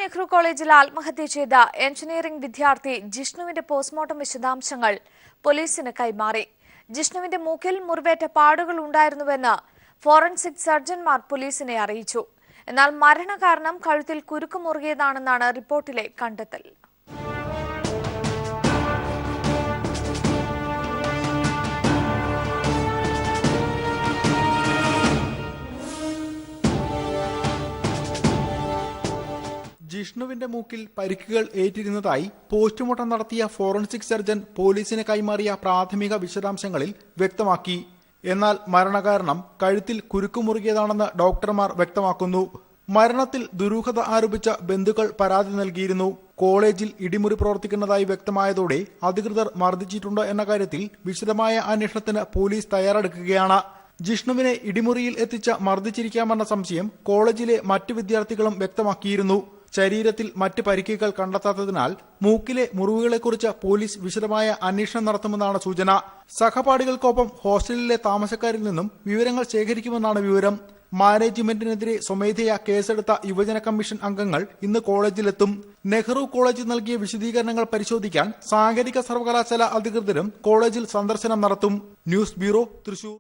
നെഹ്റു കോളേജിൽ ആത്മഹത്യ ചെയ്ത എഞ്ചിനീയറിംഗ് വിദ്യാർത്ഥി ജിഷ്ണുവിന്റെ പോസ്റ്റ്മോർട്ടം വിശദാംശങ്ങൾ പോലീസിന് കൈമാറി. ജിഷ്ണുവിന്റെ മൂക്കിൽ മുറിവേറ്റ പാടുകൾ ഉണ്ടായിരുന്നുവെന്ന് ഫോറൻസിക് സർജൻമാർ പോലീസിനെ അറിയിച്ചു. എന്നാൽ മരണകാരണം കഴുത്തിൽ കുരുക്ക് മുറുകിയതാണെന്നാണ് റിപ്പോർട്ടിലെ കണ്ടെത്തൽ. ജിഷ്ണുവിന്റെ മൂക്കിൽ പരിക്കുകൾ ഏറ്റിരുന്നതായി പോസ്റ്റ്മോർട്ടം നടത്തിയ ഫോറൻസിക് സർജൻ പോലീസിന് കൈമാറിയ പ്രാഥമിക വിശദാംശങ്ങളിൽ വ്യക്തമാക്കി. എന്നാൽ മരണകാരണം കഴുത്തിൽ കുരുക്കുമുറുകിയതാണെന്ന് ഡോക്ടർമാർ വ്യക്തമാക്കുന്നു. മരണത്തിൽ ദുരൂഹത ആരോപിച്ച ബന്ധുക്കൾ പരാതി നൽകിയിരുന്നു. കോളേജിൽ ഇടിമുറി പ്രവർത്തിക്കുന്നതായി വ്യക്തമായതോടെ അധികൃതർ മർദ്ദിച്ചിട്ടുണ്ടോ എന്ന കാര്യത്തിൽ വിശദമായ അന്വേഷണത്തിന് പോലീസ് തയ്യാറെടുക്കുകയാണ്. ജിഷ്ണുവിനെ ഇടിമുറിയിൽ എത്തിച്ച മർദ്ദിച്ചിരിക്കാമെന്ന സംശയം കോളേജിലെ മറ്റു വിദ്യാർത്ഥികളും വ്യക്തമാക്കിയിരുന്നു. ശരീരത്തിൽ മറ്റ് പരിക്കുകൾ കണ്ടെത്താത്തതിനാൽ മൂക്കിലെ മുറിവുകളെക്കുറിച്ച് പോലീസ് വിശദമായ അന്വേഷണം നടത്തുമെന്നാണ് സൂചന. സഹപാഠികൾക്കൊപ്പം ഹോസ്റ്റലിലെ താമസക്കാരിൽ നിന്നും വിവരങ്ങൾ ശേഖരിക്കുമെന്നാണ് വിവരം. മാനേജ്മെന്റിനെതിരെ സ്വമേധയാ കേസെടുത്ത യുവജന കമ്മീഷൻ അംഗങ്ങൾ ഇന്ന് കോളേജിലെത്തും. നെഹ്റു കോളേജ് നൽകിയ വിശദീകരണങ്ങൾ പരിശോധിക്കാൻ സാങ്കേതിക സർവകലാശാല അധികൃതരും കോളേജിൽ സന്ദർശനം നടത്തും. News bureau, Thrissur.